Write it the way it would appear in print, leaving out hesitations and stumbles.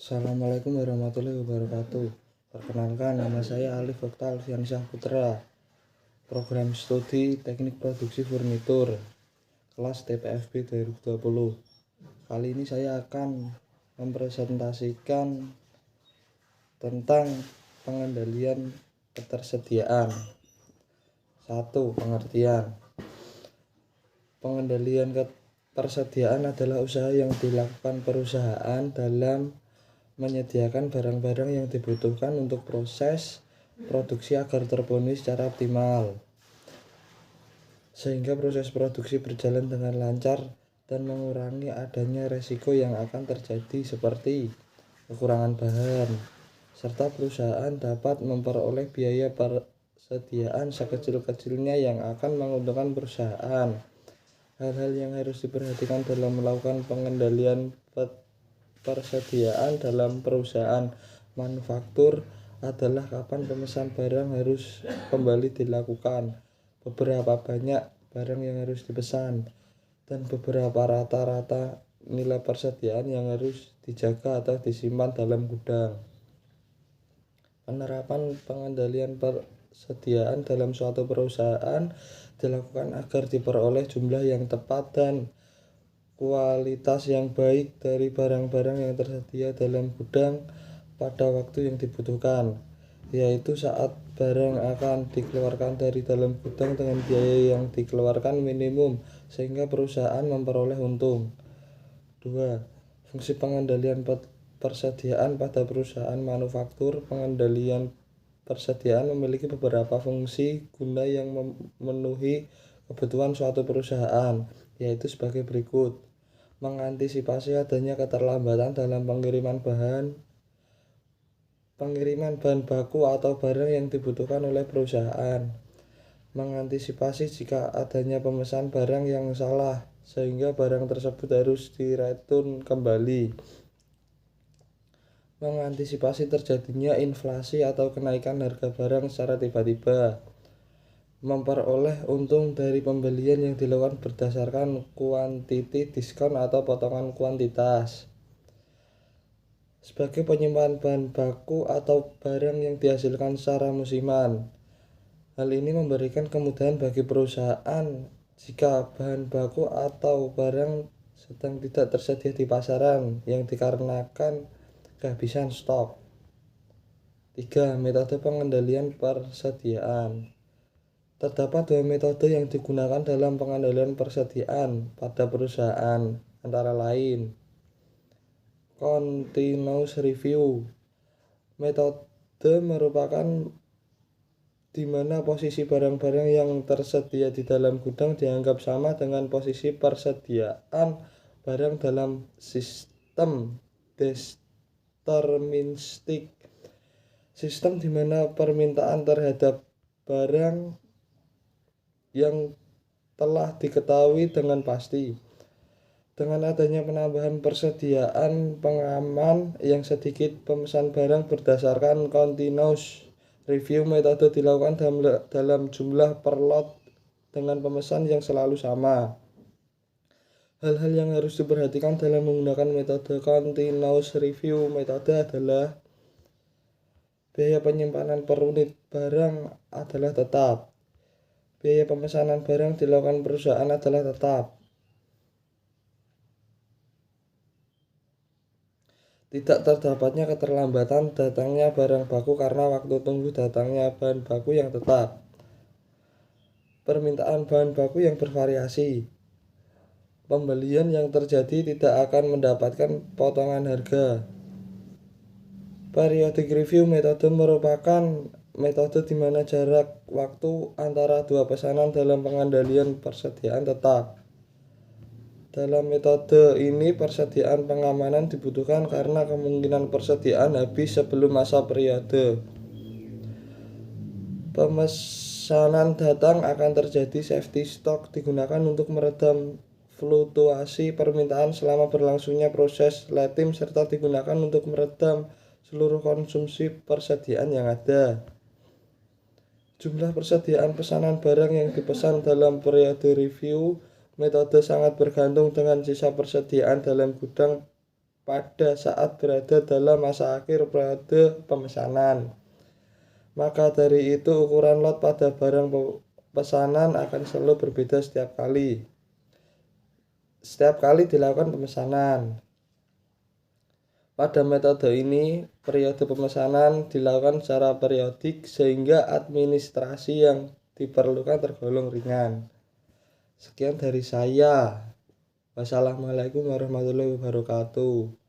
Assalamualaikum warahmatullahi wabarakatuh. Perkenalkan, nama saya Alif Okta Alfiansyah Putra, Program Studi Teknik Produksi Furnitur, kelas TPFB 2020. Kali ini saya akan mempresentasikan tentang pengendalian ketersediaan. 1. Pengertian. Pengendalian ketersediaan adalah usaha yang dilakukan perusahaan dalam menyediakan barang-barang yang dibutuhkan untuk proses produksi agar terpenuhi secara optimal, sehingga proses produksi berjalan dengan lancar dan mengurangi adanya resiko yang akan terjadi seperti kekurangan bahan, serta perusahaan dapat memperoleh biaya persediaan sekecil-kecilnya yang akan menguntungkan perusahaan. Hal-hal yang harus diperhatikan dalam melakukan pengendalian persediaan dalam perusahaan manufaktur adalah kapan pemesan barang harus kembali dilakukan, beberapa banyak barang yang harus dipesan, dan beberapa rata-rata nilai persediaan yang harus dijaga atau disimpan dalam gudang. Penerapan pengendalian persediaan dalam suatu perusahaan dilakukan agar diperoleh jumlah yang tepat dan kualitas yang baik dari barang-barang yang tersedia dalam gudang pada waktu yang dibutuhkan, yaitu saat barang akan dikeluarkan dari dalam gudang dengan biaya yang dikeluarkan minimum sehingga perusahaan memperoleh untung. 2. Fungsi pengendalian persediaan pada perusahaan manufaktur. Pengendalian persediaan memiliki beberapa fungsi guna yang memenuhi kebutuhan suatu perusahaan, yaitu sebagai berikut: mengantisipasi adanya keterlambatan dalam pengiriman bahan baku atau barang yang dibutuhkan oleh perusahaan, mengantisipasi jika adanya pemesan barang yang salah sehingga barang tersebut harus direturn kembali, mengantisipasi terjadinya inflasi atau kenaikan harga barang secara tiba-tiba, memperoleh untung dari pembelian yang dilakukan berdasarkan kuantiti diskon atau potongan kuantitas, sebagai penyimpanan bahan baku atau barang yang dihasilkan secara musiman. Hal ini memberikan kemudahan bagi perusahaan jika bahan baku atau barang sedang tidak tersedia di pasaran yang dikarenakan kehabisan stok. 3. Metode pengendalian persediaan. Terdapat dua metode yang digunakan dalam pengendalian persediaan pada perusahaan, antara lain: continuous review. Metode merupakan di mana posisi barang-barang yang tersedia di dalam gudang dianggap sama dengan posisi persediaan barang dalam sistem deterministik. Sistem di mana permintaan terhadap barang yang telah diketahui dengan pasti. Dengan adanya penambahan persediaan pengaman yang sedikit pemesan barang berdasarkan continuous review, metode dilakukan dalam jumlah per lot dengan pemesan yang selalu sama. Hal-hal yang harus diperhatikan dalam menggunakan metode continuous review metode adalah: biaya penyimpanan per unit barang adalah tetap. Biaya pemesanan barang dilakukan perusahaan adalah tetap. Tidak terdapatnya keterlambatan datangnya barang baku karena waktu tunggu datangnya bahan baku yang tetap. Permintaan bahan baku yang bervariasi. Pembelian yang terjadi tidak akan mendapatkan potongan harga. Periodic review metode merupakan metode di mana jarak waktu antara dua pesanan dalam pengendalian persediaan tetap. Dalam metode ini persediaan pengamanan dibutuhkan karena kemungkinan persediaan habis sebelum masa periode pemesanan datang. Akan terjadi safety stock digunakan untuk meredam fluktuasi permintaan selama berlangsungnya proses lead time, serta digunakan untuk meredam seluruh konsumsi persediaan yang ada. Jumlah persediaan pesanan barang yang dipesan dalam periode review metode sangat bergantung dengan sisa persediaan dalam gudang pada saat berada dalam masa akhir periode pemesanan. Maka dari itu ukuran lot pada barang pesanan akan selalu berbeda setiap kali dilakukan pemesanan. Pada metode ini, periode pemesanan dilakukan secara periodik sehingga administrasi yang diperlukan tergolong ringan. Sekian dari saya. Wassalamualaikum warahmatullahi wabarakatuh.